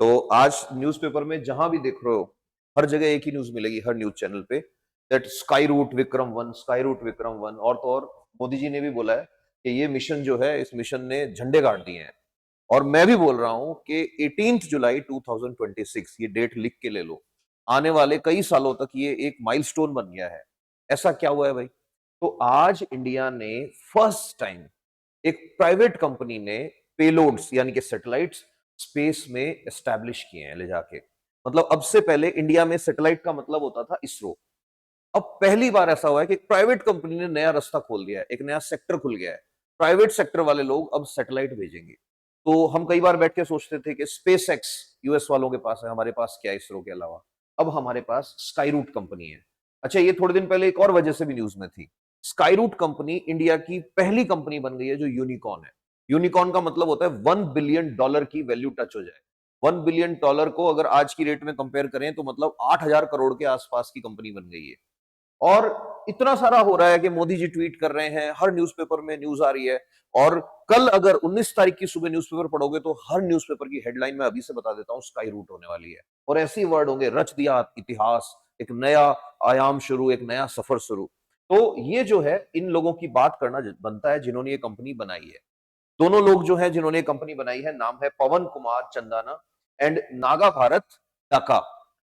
तो आज न्यूज़पेपर में जहां भी देख रहे हो, हर जगह एक ही न्यूज़ मिलेगी, हर न्यूज़ चैनल पे, that Skyroot Vikram 1, Skyroot Vikram 1। और तो और मोदी जी ने भी बोला है कि ये मिशन जो है, इस मिशन ने झंडे गाड़ दिए हैं। और मैं भी बोल रहा हूं कि 18 जुलाई 2026, ये डेट लिख के ले लो। आने वाले कई सालों तक ये एक माइलस्टोन बन गया है। ऐसा क्या हुआ है भाई? तो आज इंडिया ने फर्स्ट टाइम, एक प्राइवेट कंपनी ने पेलोड्स यानी कि सैटेलाइट्स स्पेस में एस्टैब्लिश किए हैं ले जाके। मतलब अब से पहले इंडिया में सैटेलाइट का मतलब होता था इसरो। अब पहली बार ऐसा हुआ है कि एक प्राइवेट कंपनी ने नया रास्ता खोल दिया है, एक नया सेक्टर खुल गया है। प्राइवेट सेक्टर वाले लोग अब सैटेलाइट भेजेंगे। तो हम कई बार बैठ के सोचते थे कि स्पेस एक्स यूएस वालों के पास है, हमारे पास क्या है इसरो के अलावा? अब हमारे पास स्काई रूट कंपनी है। अच्छा, ये थोड़े दिन पहले एक और वजह से भी न्यूज में थी। स्काई रूट कंपनी इंडिया की पहली कंपनी बन गई है जो यूनिकॉर्न है। यूनिकॉर्न का मतलब होता है $1 बिलियन की वैल्यू टच हो जाए। $1 बिलियन को अगर आज की रेट में कंपेयर करें तो मतलब 8,000 करोड़ के आसपास की कंपनी बन गई है। और इतना सारा हो रहा है कि मोदी जी ट्वीट कर रहे हैं, हर न्यूज़पेपर में न्यूज़ आ रही है। और कल अगर 19 तारीख की सुबह न्यूज़पेपर पढ़ोगे तो हर न्यूज़पेपर की हेडलाइन में अभी से बता देता हूं, स्काई रूट होने वाली है। और ऐसे ही वर्ड होंगे, रच दिया इतिहास, एक नया आयाम शुरू, एक नया सफर शुरू। तो ये जो है, इन लोगों की बात करना बनता है जिन्होंने ये कंपनी बनाई है। दोनों लोग जो है जिन्होंने कंपनी बनाई है, नाम है पवन कुमार चंदाना एंड नागा भारत टाका।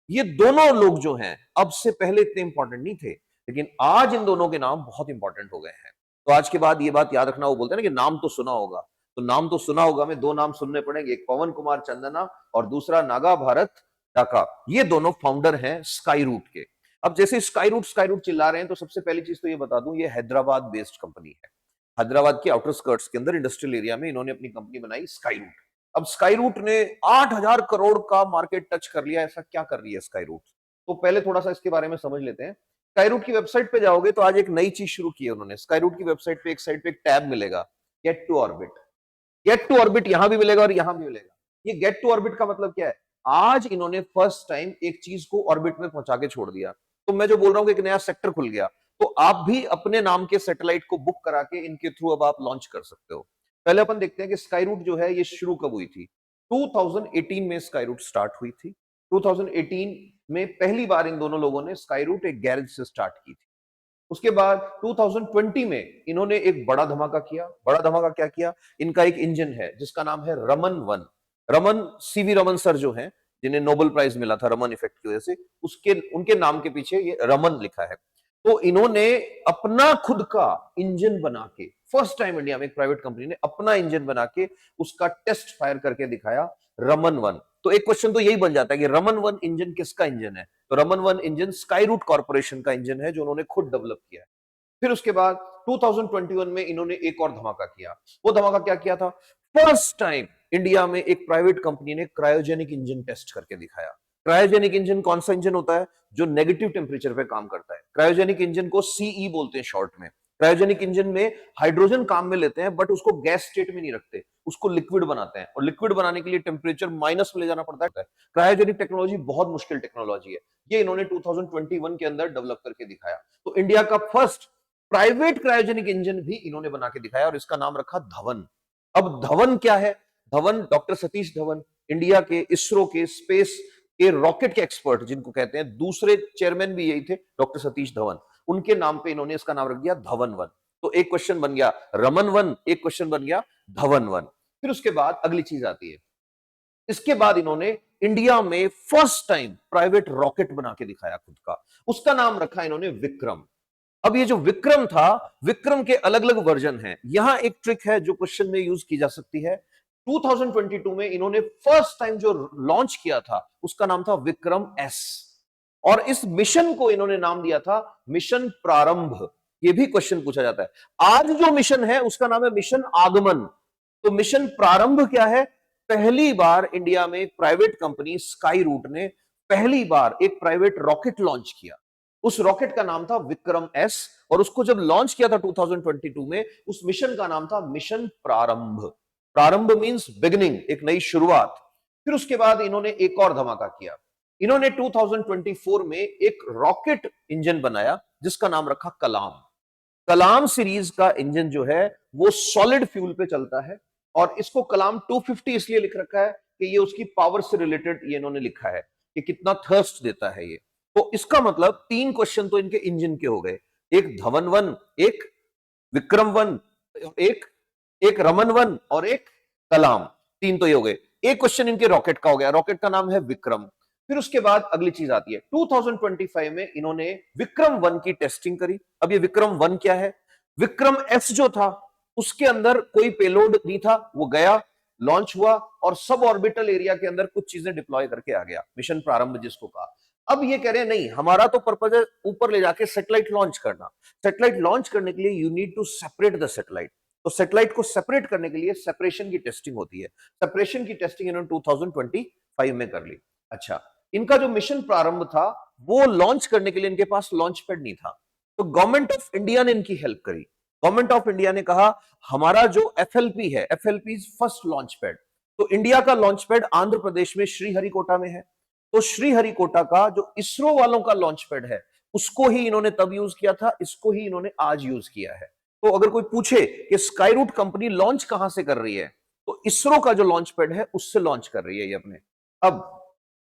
ये दोनों लोग जो हैं, अब से पहले इतने इंपॉर्टेंट नहीं थे, लेकिन आज इन दोनों के नाम बहुत इंपॉर्टेंट हो गए हैं। तो आज के बाद ये बात याद रखना, वो बोलते हैं ना कि नाम तो सुना होगा। तो नाम तो सुना होगा, में दो नाम सुनने पड़ेंगे, एक पवन कुमार चंदना और दूसरा नागा भारत टाका। ये दोनों फाउंडर हैं स्काई रूट के। अब जैसे स्काई रूट चिल्ला रहे हैं, तो सबसे पहली चीज तो ये बता दूं, ये हैदराबाद बेस्ड कंपनी है। हैदराबाद के आउटर स्कर्ट्स के अंदर इंडस्ट्रियल एरिया में इन्होंने अपनी कंपनी बनाई स्काई रूट। अब स्काई रूट ने 8,000 करोड़ का मार्केट टच कर लिया। ऐसा क्या कर रही है स्काई रूट? तो पहले थोड़ा सा इसके बारे में समझ लेते हैं। स्काई रूट की वेबसाइट पे जाओगे तो आज एक नई चीज शुरू की है उन्होंने। स्काई रूट की वेबसाइट पे एक साइड पे एक टैब मिलेगा, get to orbit. Get to orbit यहां भी मिलेगा और यहां भी मिलेगा। ये गेट टू ऑर्बिट का मतलब क्या है? आज इन्होंने फर्स्ट टाइम एक चीज को ऑर्बिट में पहुंचा के छोड़ दिया। तो मैं जो बोल रहा हूं कि एक नया सेक्टर खुल गया, तो आप भी अपने नाम के सैटेलाइट को बुक करा के इनके थ्रू अब आप लॉन्च कर सकते हो। पहले अपन देखते हैं कि स्काई रूट जो है ये शुरू कब हुई थी। 2018 में स्काई रूट स्टार्ट हुई थी। 2018 में पहली बार इन दोनों लोगों ने स्काई रूट एक गैरेज से स्टार्ट की थी। उसके बाद 2020 में इन्होंने एक बड़ा धमाका किया। बड़ा धमाका क्या किया? इनका एक इंजन है जिसका नाम है रमन 1। रमन, सीवी रमन सर जो हैं, जिन्हें नोबेल प्राइज मिला था रमन इफेक्ट की वजह से, उसके उनके नाम के पीछे ये रमन लिखा है। तो इन्होंने अपना खुद का इंजन बना के, फर्स्ट टाइम इंडिया में एक प्राइवेट कंपनी ने अपना इंजन बना के उसका टेस्ट फायर करके दिखाया, रमन 1। तो एक क्वेश्चन तो यही बन जाता है कि रमन 1 इंजन किसका इंजन है? तो Raman 1 engine Skyroot corporation का इंजन है जो उन्होंने खुद डेवलप किया है। फिर उसके बाद 2021 में इन्होंने एक और धमाका किया। वो धमाका क्या किया था? फर्स्ट टाइम इंडिया में एक प्राइवेट कंपनी ने क्रायोजेनिक इंजन टेस्ट करके दिखाया। क्रायोजेनिक इंजन कौन सा इंजन होता है? जो नेगेटिव टेम्परेचर पे काम करता है। क्रायोजेनिक इंजन को सीई बोलते हैं शॉर्ट में। क्रायोजेनिक इंजन में हाइड्रोजन काम में लेते हैं, बट उसको गैस स्टेट में नहीं रखते, उसको लिक्विड बनाते हैं। और लिक्विड बनाने के लिए टेम्परेचर माइनस में ले जाना पड़ता है। क्रायोजेनिक टेक्नोलॉजी बहुत मुश्किल टेक्नोलॉजी है। ये इन्होंने 2021 के अंदर डेवलप करके दिखाया। तो इंडिया का फर्स्ट प्राइवेट क्रायोजेनिक इंजन भी इन्होंने बना के दिखाया और इसका नाम रखा धवन। अब धवन क्या है? धवन, डॉक्टर सतीश धवन, इंडिया के इसरो के स्पेस के रॉकेट के एक्सपर्ट जिनको कहते हैं, दूसरे चेयरमैन भी यही थे, डॉक्टर सतीश धवन। उनके नाम पे इन्होंने इसका नाम रख दिया धवन 1। तो एक क्वेश्चन बन गया रमन 1, एक क्वेश्चन बन गया धवन 1। फिर उसके बाद अगली चीज आती है। इसके बाद इन्होंने इंडिया में फर्स्ट टाइम प्राइवेट रॉकेट बना के दिखाया खुद का। उसका नाम रखा इन्होंने विक्रम। अब ये जो विक्रम था, विक्रम के अलग अलग वर्जन हैं। यहां एक ट्रिक है जो क्वेश्चन में यूज की जा सकती है। 2022 में इन्होंने फर्स्ट टाइम जो लॉन्च किया था उसका नाम था विक्रम एस। और इस मिशन को इन्होंने नाम दिया था मिशन प्रारंभ। ये भी क्वेश्चन पूछा जाता है। आज जो मिशन है उसका नाम है मिशन आगमन। तो मिशन प्रारंभ क्या है? पहली बार इंडिया में एक प्राइवेट कंपनी स्काई रूट ने पहली बार एक प्राइवेट रॉकेट लॉन्च किया। उस रॉकेट का नाम था विक्रम एस। और उसको जब लॉन्च किया था 2022 में, उस मिशन का नाम था मिशन प्रारंभ। प्रारंभ मींस बिगिनिंग, एक नई शुरुआत। फिर उसके बाद इन्होंने एक और धमाका किया। इन्होंने 2024 में एक रॉकेट इंजन बनाया जिसका नाम रखा कलाम। कलाम सीरीज का इंजन जो है वो सॉलिड फ्यूल पे चलता है। और इसको कलाम 250 इसलिए लिख रखा है कि ये उसकी पावर से रिलेटेड ये इन्होंने लिखा है कि कितना थर्स्ट देता है ये। तो इसका मतलब 3 क्वेश्चन तो इनके इंजन के हो गए, एक धवन 1, एक विक्रम 1, एक एक रमन 1 और एक कलाम, 3 तो ये हो गए। एक क्वेश्चन इनके रॉकेट का हो गया, रॉकेट का नाम है विक्रम। फिर उसके बाद अगली चीज आती है 2025 में इन्होंने विक्रम 1 की टेस्टिंग करी। अब ये विक्रम 1 क्या है? विक्रम एस जो था उसके अंदर कोई पेलोड नहीं था, वो गया, लॉन्च हुआ और सब ऑर्बिटल एरिया के अंदर कुछ चीजें डिप्लॉय करके आ गया, मिशन प्रारंभ जिसको कहा। अब ये कह रहे हैं नहीं, हमारा तो पर्पज है ऊपर ले जाके सैटेलाइट लॉन्च करना। सैटेलाइट लॉन्च करने के लिए you need to separate the satellite. तो सैटेलाइट को सेपरेट करने के लिए सेपरेशन की टेस्टिंग होती है। सेपरेशन की टेस्टिंग इन्होंने 2025 में कर ली। अच्छा, इनका जो मिशन प्रारंभ था वो लॉन्च करने के लिए इनके पास लॉन्च पैड नहीं था, तो गवर्नमेंट ऑफ इंडिया ने इनकी हेल्प करी। गवर्नमेंट ऑफ इंडिया ने कहा हमारा जो एफएलपी है, एफएलपी फर्स्ट लॉन्च पैड, तो इंडिया का लॉन्च पैड आंध्र प्रदेश में श्रीहरिकोटा में है। तो श्रीहरिकोटा का जो इसरो वालों का लॉन्च पैड है उसको ही इन्होंने तब यूज किया था, इसको ही इन्होंने आज यूज किया है। तो अगर कोई पूछे कि स्काईरूट कंपनी लॉन्च कहां से कर रही है, तो इसरो का जो लॉन्च पैड है उससे लॉन्च कर रही है ये अपने। अब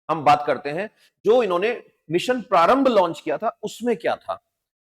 हम बात करते हैं जो इन्होंने मिशन प्रारंभ लॉन्च किया था उसमें क्या था।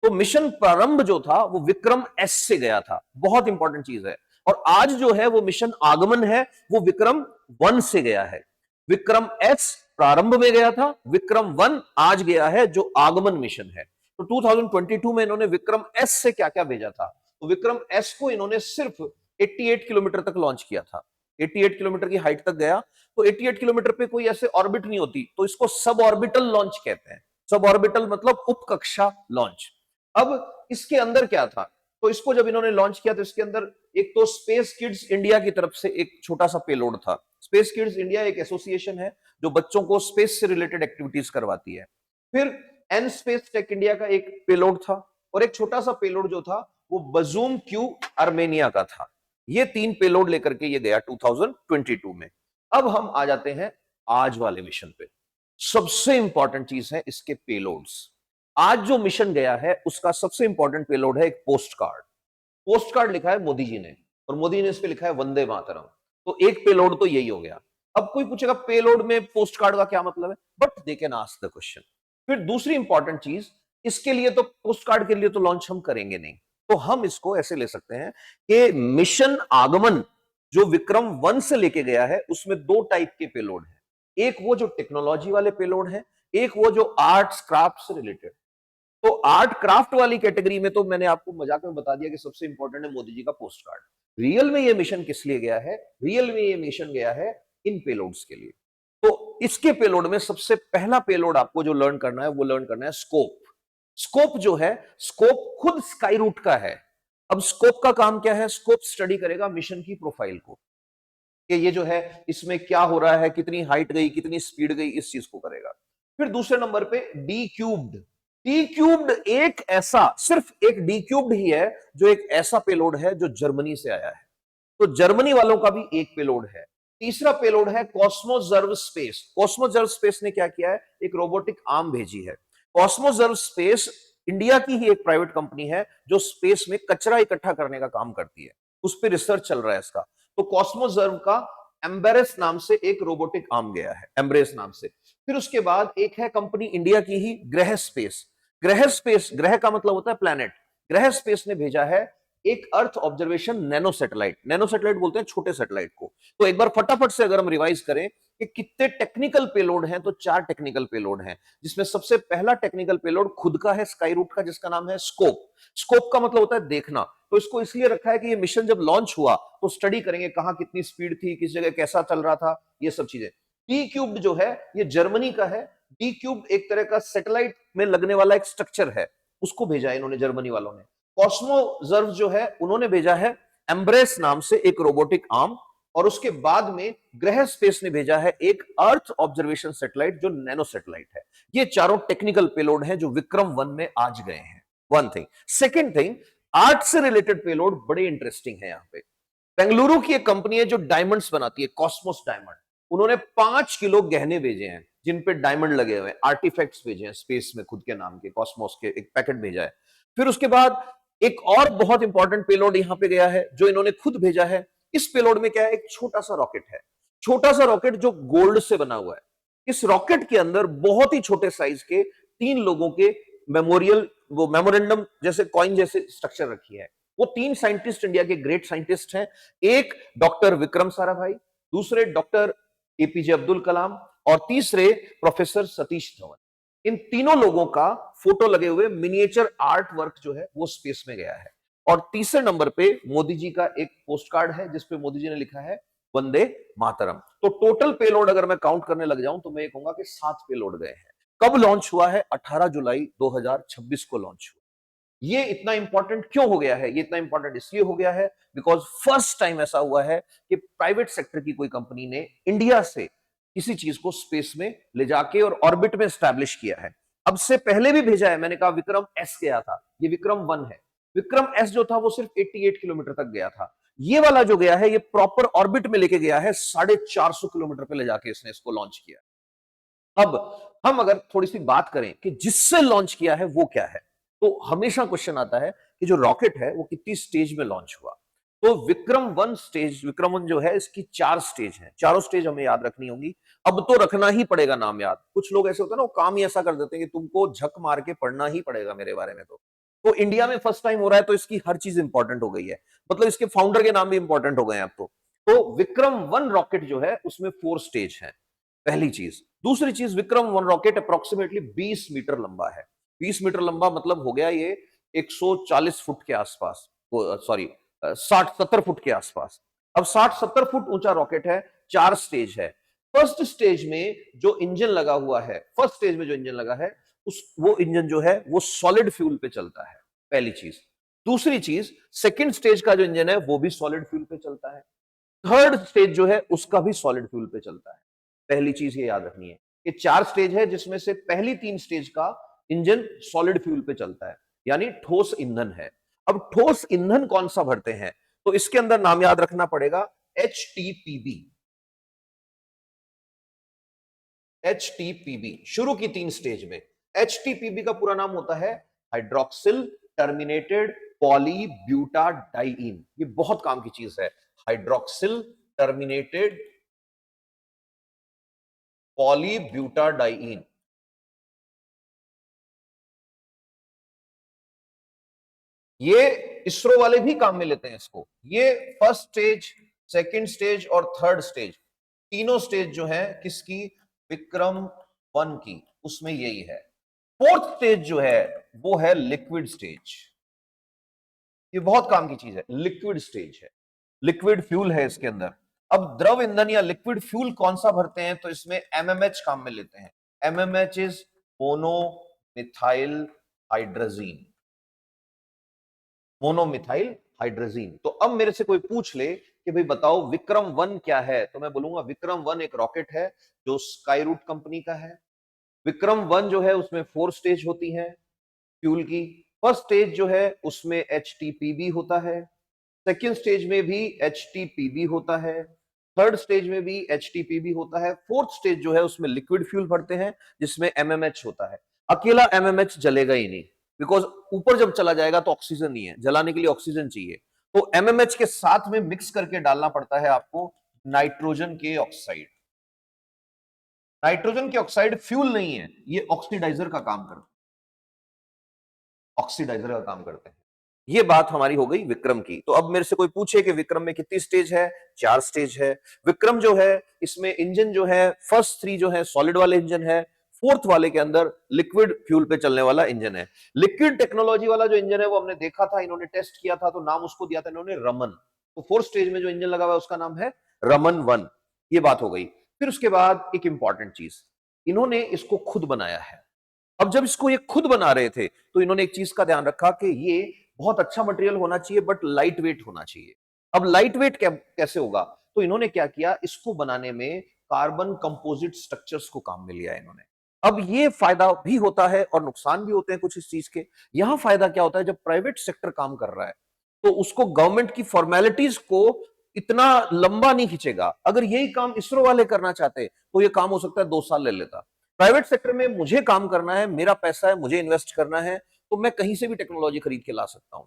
तो मिशन प्रारंभ जो था वो विक्रम एस से गया था, बहुत इंपॉर्टेंट चीज है। और आज जो है वो मिशन आगमन है, वो विक्रम 1 से गया है। विक्रम एस प्रारंभ में गया था, विक्रम 1 आज गया है जो आगमन मिशन है। तो 2022 में इन्होंने विक्रम एस से क्या क्या भेजा था, तो विक्रम एस को इन्होंने सिर्फ 88 किलोमीटर तक लॉन्च किया था। 88 किलोमीटर की हाइट तक गया। तो 88 किलोमीटर पे कोई ऐसे ऑर्बिट नहीं होती, तो इसको सब ऑर्बिटल लॉन्च कहते हैं। सब ऑर्बिटल मतलब उपकक्षा लॉन्च। अब इसके अंदर क्या था, तो इसको जब इन्होंने लॉन्च किया तो इसके अंदर एक तो स्पेस किड्स इंडिया की तरफ से एक छोटा सा पेलोड था। स्पेस किड्स इंडिया एक एसोसिएशन है जो बच्चों को स्पेस से रिलेटेड एक्टिविटीज करवाती है। फिर एन स्पेस टेक इंडिया का एक पेलोड था और एक छोटा सा पेलोड जो था वो बजूम क्यू आर्मेनिया का था। ये 3 पेलोड लेकर के ये गया 2022 में। अब हम आ जाते हैं आज वाले मिशन पे। सबसे इंपॉर्टेंट चीज है इसके पेलोड्स। आज जो मिशन गया है उसका सबसे इंपॉर्टेंट पेलोड है एक पोस्ट कार्ड। पोस्ट कार्ड लिखा है मोदी जी ने और मोदी ने इस पे लिखा है वंदे मातरम। तो एक पेलोड तो यही हो गया। अब कोई पूछेगा पेलोड में पोस्ट कार्ड का क्या मतलब है, but they can ask the question. फिर दूसरी इंपॉर्टेंट चीज, इसके लिए तो पोस्ट कार्ड के लिए तो लॉन्च हम करेंगे नहीं, तो हम इसको ऐसे ले सकते हैं कि मिशन आगमन जो विक्रम 1 से लेके गया है उसमें 2 टाइप के पेलोड है। एक वो जो टेक्नोलॉजी वाले पेलोड है, एक वो जो आर्ट्स क्राफ्ट से रिलेटेड। तो आर्ट क्राफ्ट वाली कैटेगरी में तो मैंने आपको मजाक में बता दिया कि सबसे इंपॉर्टेंट है मोदी जी का पोस्ट कार्ड। रियल में ये मिशन किस लिए गया है? रियल में ये मिशन गया है इन पेलोड्स के लिए। तो इसके पेलोड में सबसे पहला पेलोड आपको जो लर्न करना है वो लर्न करना है स्कोप। स्कोप जो है, स्कोप खुद स्काई रूट का है। अब स्कोप का काम क्या है? स्कोप स्टडी करेगा मिशन की प्रोफाइल को, कि ये जो है इसमें क्या हो रहा है, कितनी हाइट गई, कितनी स्पीड गई, इस चीज को करेगा। फिर दूसरे नंबर पे डी क्यूब्ड। डी क्यूब्ड एक ऐसा, सिर्फ एक डी क्यूब्ड ही है जो एक ऐसा पेलोड है जो जर्मनी से आया है। तो जर्मनी वालों का भी एक पेलोड है। तीसरा पेलोड है कॉस्मोजर्व स्पेस। कॉस्मोजर्व स्पेस ने क्या किया है? एक रोबोटिक आर्म भेजी है। कॉस्मोजर्व स्पेस इंडिया की ही एक प्राइवेट कंपनी है जो स्पेस में कचरा इकट्ठा करने का काम करती है, उस पर रिसर्च चल रहा है इसका। तो कॉस्मोजर्व का एम्बरेस नाम से एक रोबोटिक आर्म गया है, एम्ब्रेस नाम से। फिर उसके बाद एक है कंपनी इंडिया की ही ग्रह स्पेस। ग्रह स्पेस, ग्रह का मतलब होता है प्लैनेट। ग्रह स्पेस ने भेजा है एक earth observation nano satellite. Nano satellite बोलते हैं छोटे सैटेलाइट को। तो एक बार फटाफट से अगर हम रिवाइज करें कि कितने टेक्निकल पेलोड हैं, तो 4 टेक्निकल पेलोड हैं, जिसमें सबसे पहला टेक्निकल पेलोड खुद का है स्काई रूट का, जिसका नाम है स्कोप। स्कोप का मतलब होता है देखना। तो इसको इसलिए रखा है कि ये मिशन जब लॉन्च हुआ तो स्टडी करेंगे कहां कितनी स्पीड थी, किस जगह कैसा चल रहा था, ये सब चीजें। डी क्यूब्ड जो है ये जर्मनी का है। डी क्यूब एक तरह का सैटेलाइट में लगने वाला एक स्ट्रक्चर है, उसको भेजा है इन्होंने जर्मनी वालों ने। कॉस्मोजर्व जो है उन्होंने भेजा है एम्ब्रेस नाम से एक रोबोटिक आर्म। और उसके बाद में ग्रह स्पेस ने भेजा है एक अर्थ ऑब्जर्वेशन सैटेलाइट जो नैनो सैटेलाइट है। ये चारों टेक्निकल पेलोड हैं जो विक्रम 1 में आज गए हैं। One thing. Second thing, art से रिलेटेड पेलोड बड़े इंटरेस्टिंग है। यहाँ पे बेंगलुरु की एक कंपनी है जो डायमंड्स बनाती है, कॉस्मोस डायमंड। उन्होंने 5 किलो गहने भेजे हैं जिन पे डायमंड लगे हुए हैं, आर्टिफैक्ट्स भेजे हैं स्पेस में खुद के नाम के, कॉस्मोस के एक पैकेट भेजा है। फिर उसके बाद एक और बहुत इंपॉर्टेंट पेलोड यहां पे गया है जो इन्होंने खुद भेजा है। इस पेलोड में क्या है? एक छोटा सा रॉकेट है। छोटा सा रॉकेट जो गोल्ड से बना हुआ है। इस रॉकेट के अंदर बहुत ही छोटे साइज के 3 लोगों के मेमोरियल, वो मेमोरेंडम जैसे कॉइन जैसे स्ट्रक्चर रखी है। वो 3 साइंटिस्ट इंडिया के ग्रेट साइंटिस्ट हैं। एक डॉक्टर विक्रम साराभाई, दूसरे डॉक्टर एपीजे अब्दुल कलाम और तीसरे प्रोफेसर सतीश धवन। इन तीनों लोगों का फोटो लगे हुए मिनिएचर आर्ट वर्क जो है वो स्पेस में गया है। और तीसरे नंबर पे मोदी जी का एक पोस्ट कार्ड है जिसपे मोदी जी ने लिखा है वंदे मातरम। तो टोटल पेलोड अगर मैं काउंट करने लग जाऊं तो मैं ये कहूंगा कि 7 पेलोड गए हैं। कब लॉन्च हुआ है? 18 जुलाई 2026 को लॉन्च हुआ। ये इतना इंपॉर्टेंट क्यों हो गया है? ये इतना इंपॉर्टेंट इसलिए हो गया है बिकॉज फर्स्ट टाइम ऐसा हुआ है कि प्राइवेट सेक्टर की कोई कंपनी ने इंडिया से किसी चीज को स्पेस में ले जाके और ऑर्बिट में स्टैब्लिश किया है। अब से पहले भी भेजा है, मैंने कहा विक्रम एस गया था, ये विक्रम 1 है। विक्रम एस जो था वो सिर्फ 88 किलोमीटर तक गया था। ये वाला जो गया है ये प्रॉपर ऑर्बिट में लेके गया है, 450 किलोमीटर पे ले जाके इसने इसको लॉन्च किया। अब हम अगर थोड़ी सी बात करें कि जिससे लॉन्च किया है वो क्या है, तो हमेशा क्वेश्चन आता है कि जो रॉकेट है वो कितनी स्टेज में लॉन्च हुआ। तो विक्रम 1 स्टेज, विक्रम 1 जो है इसकी 4 स्टेज हैं। चारों स्टेज हमें याद रखनी होंगी। अब तो रखना ही पड़ेगा नाम याद। कुछ लोग ऐसे होते हैं ना, वो काम ही ऐसा कर देते हैं कि तुमको झक मार के पढ़ना ही पड़ेगा मेरे बारे में। तो इंडिया में फर्स्ट टाइम हो रहा है तो इसकी हर चीज इंपॉर्टेंट हो गई है, मतलब इसके फाउंडर के नाम भी इंपॉर्टेंट हो गए हैं अब तो विक्रम 1 रॉकेट जो है उसमें 4 स्टेज है, पहली चीज। दूसरी चीज, विक्रम 1 रॉकेट अप्रोक्सीमेटली 20 मीटर लंबा है। 20 मीटर लंबा मतलब हो गया ये 140 फुट के आसपास, सॉरी 60-70 फुट के आसपास। अब 60-70 फुट ऊंचा रॉकेट है, 4 स्टेज है। फर्स्ट स्टेज में जो इंजन लगा हुआ है, फर्स्ट स्टेज में जो इंजन लगा है वो इंजन जो है वो सॉलिड फ्यूल पे चलता है, पहली चीज। दूसरी चीज, सेकंड स्टेज का जो इंजन है वो भी सॉलिड फ्यूल पे चलता है। थर्ड स्टेज जो है उसका भी सॉलिड फ्यूल पे चलता है। पहली चीज ये याद रखनी है कि 4 स्टेज है जिसमें से पहली 3 स्टेज का इंजन सॉलिड फ्यूल पे चलता है, यानी ठोस ईंधन है। अब ठोस ईंधन कौन सा भरते हैं, तो इसके अंदर नाम याद रखना पड़ेगा HTPB। HTPB शुरू की 3 स्टेज में। HTPB का पूरा नाम होता है हाइड्रोक्सिल टर्मिनेटेड पॉलीब्यूटाडाइईन। ये बहुत काम की चीज है, हाइड्रोक्सिल टर्मिनेटेड पॉलीब्यूटाडाइईन। ये इसरो वाले भी काम में लेते हैं इसको। ये फर्स्ट स्टेज, सेकंड स्टेज और थर्ड स्टेज, तीनों स्टेज जो है किसकी? विक्रम 1 की, उसमें यही है। फोर्थ स्टेज जो है वो है लिक्विड स्टेज। ये बहुत काम की चीज है, लिक्विड स्टेज है, लिक्विड फ्यूल है इसके अंदर। अब द्रव ईंधन या लिक्विड फ्यूल कौन सा भरते हैं, तो इसमें MMH काम में लेते हैं। MMH is monomethyl hydrazine, monomethyl hydrazine. तो अब मेरे से कोई पूछ ले कि भाई बताओ विक्रम 1 क्या है, तो मैं बोलूंगा विक्रम 1 एक रॉकेट है जो स्काई रूट कंपनी का है। विक्रम 1 जो है उसमें 4 स्टेज होती हैं फ्यूल की। फर्स्ट स्टेज जो है उसमें HTPB होता है, सेकेंड स्टेज में भी HTPB होता है, थर्ड स्टेज में भी HTPB होता है, फोर्थ स्टेज जो है उसमें लिक्विड फ्यूल भरते हैं जिसमें MMH होता है। अकेला MMH जलेगा ही नहीं, बिकॉज ऊपर जब चला जाएगा तो ऑक्सीजन नहीं है, जलाने के लिए ऑक्सीजन चाहिए। तो MMH के साथ में मिक्स करके डालना पड़ता है आपको नाइट्रोजन के ऑक्साइड। नाइट्रोजन के ऑक्साइड फ्यूल नहीं है, ये ऑक्सीडाइजर का काम करता है, ऑक्सीडाइजर का काम करते हैं। ये बात हमारी हो गई विक्रम की। तो अब मेरे से कोई पूछे कि विक्रम में कितनी स्टेज है? 4 स्टेज है। विक्रम जो है इसमें इंजन जो है फर्स्ट 3 जो है सॉलिड वाले इंजन है, फोर्थ वाले के अंदर लिक्विड फ्यूल पे चलने वाला इंजन है। लिक्विड टेक्नोलॉजी वाला जो इंजन है वो हमने देखा था, इन्होंने टेस्ट किया था, तो नाम उसको दिया था इन्होंने रमन। तो फोर्थ स्टेज में जो इंजन लगा हुआ है उसका नाम है रमन 1। ये बात हो गई। फिर उसके बाद एक इंपॉर्टेंट चीज, इन्होंने इसको खुद बनाया है। अब जब इसको ये खुद बना रहे थे तो इन्होंने एक चीज का ध्यान रखा कि ये बहुत अच्छा मटेरियल होना चाहिए बट लाइट वेट होना चाहिए। अब लाइट वेट कैसे होगा, तो इन्होंने क्या किया, इसको बनाने में कार्बन कंपोजिट स्ट्रक्चर्स को काम में लिया इन्होंने। अब ये फायदा भी होता है और नुकसान भी होते हैं कुछ इस चीज के। यहां फायदा क्या होता है, जब प्राइवेट सेक्टर काम कर रहा है तो उसको गवर्नमेंट की फॉर्मेलिटीज को इतना लंबा नहीं खींचेगा। अगर यही काम इसरो वाले करना चाहते तो ये काम हो सकता है 2 साल ले लेता। प्राइवेट सेक्टर में मुझे काम करना है, मेरा पैसा है, मुझे इन्वेस्ट करना है, तो मैं कहीं से भी टेक्नोलॉजी खरीद के ला सकता हूं।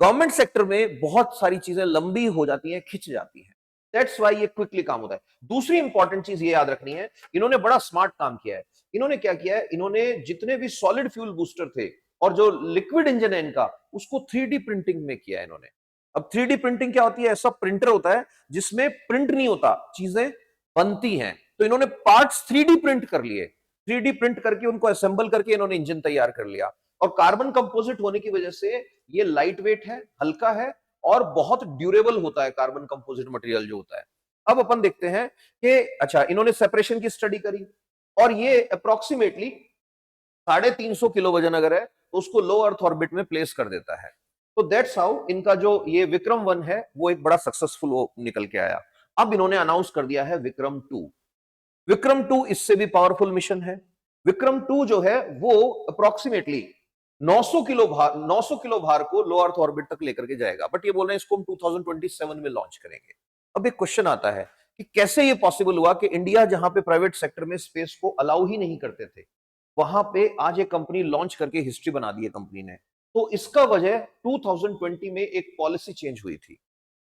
गवर्नमेंट सेक्टर में बहुत सारी चीजें लंबी हो जाती हैं, खिंच जाती हैं। दैट्स वाई ये क्विकली काम होता है। दूसरी इंपॉर्टेंट चीज ये याद रखनी है, इन्होंने बड़ा स्मार्ट काम किया है। इन्होंने क्या किया है, इन्होंने जितने भी सॉलिड फ्यूल बूस्टर थे और जो लिक्विड इंजन है इनका, उसको 3D प्रिंटिंग में किया है इन्होंने। अब 3D प्रिंटिंग क्या होती है, ऐसा प्रिंटर होता है जिसमें प्रिंट नहीं होता, चीजें बनती हैं। तो इन्होंने पार्ट्स 3D प्रिंट कर लिए, 3D प्रिंट करके उनको असेंबल करके इन्होंने इंजन तैयार कर लिया। और कार्बन कंपोजिट होने की वजह से ये लाइट वेट है, हल्का है और बहुत ड्यूरेबल होता है कार्बन कंपोजिट मटेरियल जो होता है। अब अपन देखते हैं कि अच्छा, इन्होंने सेपरेशन की स्टडी करी और ये अप्रोक्सीमेटली 350 किलो वजन अगर है तो उसको लो अर्थ ऑर्बिट में प्लेस कर देता है। तो दैट्स हाउ इनका जो ये विक्रम 1 है वो एक बड़ा सक्सेसफुल वो निकल के आया। अब इन्होंने अनाउंस कर दिया है विक्रम 2। विक्रम 2 इससे भी पावरफुल मिशन है। विक्रम 2 जो है वो अप्रोक्सीमेटली 900 किलो भार को लो अर्थ ऑर्बिट तक लेकर के जाएगा, बट ये बोल रहे हैं इसको हम 2027 में लॉन्च करेंगे। अब एक क्वेश्चन आता है कि कैसे ये पॉसिबल हुआ कि इंडिया जहां पे प्राइवेट सेक्टर में स्पेस को अलाउ ही नहीं करते थे, वहां पे आज एक कंपनी लॉन्च करके हिस्ट्री बना दी है कंपनी ने। तो इसका वजह 2020 में एक पॉलिसी चेंज हुई थी।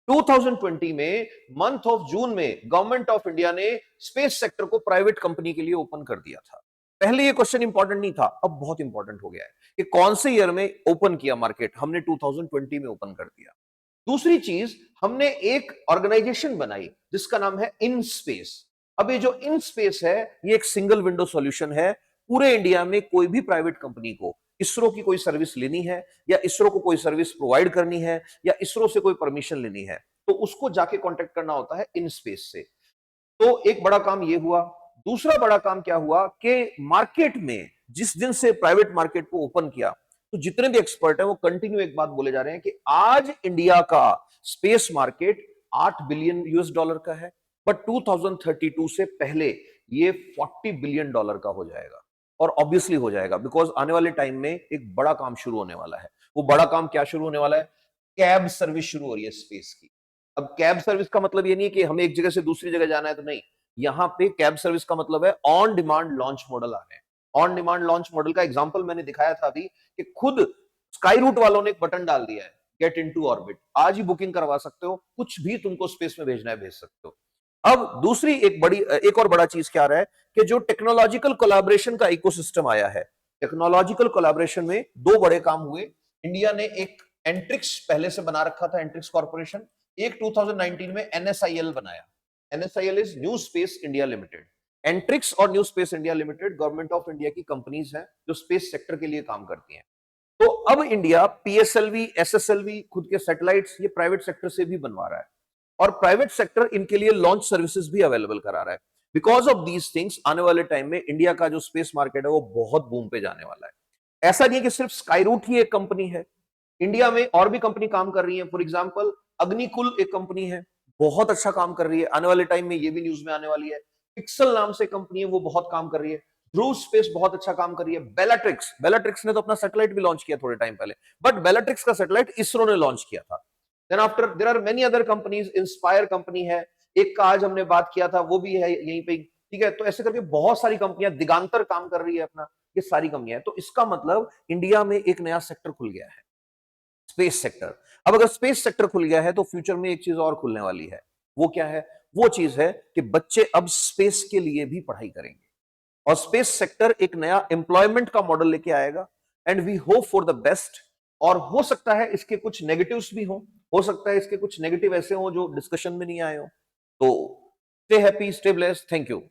2020 में मंथ ऑफ जून में गवर्नमेंट ऑफ इंडिया ने स्पेस सेक्टर को प्राइवेट कंपनी के लिए ओपन कर दिया था। पहले ये क्वेश्चन इंपॉर्टेंट नहीं था, अब बहुत इंपॉर्टेंट हो गया है कि कौन से ईयर में ओपन किया मार्केट। हमने 2020 में ओपन कर दिया। दूसरी चीज, हमने एक ऑर्गेनाइजेशन बनाई जिसका नाम है इन स्पेस। अब ये जो इन स्पेस है ये एक सिंगल विंडो सॉल्यूशन है। पूरे इंडिया में कोई भी प्राइवेट कंपनी को इसरो की कोई सर्विस लेनी है या इसरो को कोई सर्विस प्रोवाइड करनी है या इसरो से कोई परमिशन लेनी है तो उसको जाके कांटेक्ट करना होता है इन स्पेस से। तो एक बड़ा काम ये हुआ। दूसरा बड़ा काम क्या हुआ कि मार्केट में जिस दिन से प्राइवेट मार्केट को ओपन किया, तो जितने भी एक्सपर्ट हैं वो कंटिन्यू एक बात बोले जा रहे हैं कि आज इंडिया का space market 8 billion US dollar का है, बट 2032 से पहले ये 40 बिलियन डॉलर का हो जाएगा। और ऑब्वियसली हो जाएगा बिकॉज आने वाले टाइम में एक बड़ा काम शुरू होने वाला है। वो बड़ा काम क्या शुरू होने वाला है? कैब सर्विस शुरू हो रही है स्पेस की। अब कैब सर्विस का मतलब ये नहीं है कि हमें एक जगह से दूसरी जगह जाना है, तो नहीं। यहां पे कैब सर्विस का मतलब है ऑन डिमांड लॉन्च मॉडल आ रहे हैं। ऑन डिमांड लॉन्च मॉडल का एग्जांपल मैंने दिखाया था अभी कि खुद स्काई रूट वालों ने एक बटन डाल दिया है, गेट इनटू ऑर्बिट। आज ही बुकिंग करवा सकते हो, कुछ भी तुमको स्पेस में भेजना है भेज सकते हो। अब दूसरी एक और बड़ा चीज क्या आ रहा है कि जो टेक्नोलॉजिकल कोलैबोरेशन का इकोसिस्टम आया है। टेक्नोलॉजिकल कोलैबोरेशन में दो बड़े काम हुए। इंडिया ने एक एंट्रिक्स पहले से बना रखा था, एंट्रिक्स कॉर्पोरेशन। एक 2019 में एनएसआईएल बनाया। NSIL is New Space India Limited. Antrix और New Space India Limited government of India की कंपनीज हैं जो स्पेस सेक्टर के लिए काम करती हैं। तो अब इंडिया पीएसएलवी, एसएसएलवी, खुद के सैटेलाइट्स ये प्राइवेट सेक्टर से भी बनवा रहा है और प्राइवेट सेक्टर इनके लिए लॉन्च सर्विसेज भी अवेलेबल करा रहा है। बिकॉज ऑफ दीज थिंग्स आने वाले टाइम में इंडिया का जो स्पेस मार्केट है वो बहुत बूम पे जाने वाला है। ऐसा नहीं है कि सिर्फ स्काई रूट ही एक कंपनी है, इंडिया में और भी कंपनी काम कर रही है। फॉर एग्जाम्पल अग्निकुल एक कंपनी है, बहुत अच्छा काम कर रही है। आने वाले टाइम में ये भी न्यूज में आने वाली है। पिक्सल नाम से कंपनी है, वो बहुत काम कर रही है। ध्रुव स्पेस बहुत अच्छा काम कर रही है। बेलाट्रिक्स, बेलाट्रिक्स ने तो अपना सैटेलाइट भी लॉन्च किया थोड़े टाइम पहले, बट बेलाट्रिक्स का सैटेलाइट इसरो ने लॉन्च किया था। Then after there are many other companies. Inspire company है, एक का आज हमने बात किया था, वो भी है यहीं पे, ठीक है। तो ऐसे करके बहुत सारी कंपनियां, दिगांतर काम कर रही है अपना, ये सारी कंपनियां हैं। तो इसका मतलब इंडिया में एक नया सेक्टर खुल गया है, स्पेस सेक्टर। अब अगर स्पेस सेक्टर खुल गया है तो फ्यूचर में एक चीज और खुलने वाली है। वो क्या है? वो चीज है कि बच्चे अब स्पेस के लिए भी पढ़ाई करेंगे और स्पेस सेक्टर एक नया एम्प्लॉयमेंट का मॉडल लेके आएगा। And we hope for the best. और हो सकता है इसके कुछ नेगेटिव्स भी हो सकता है इसके कुछ नेगेटिव ऐसे हो जो डिस्कशन में नहीं आए हो। तो stay happy, stay blessed, thank you.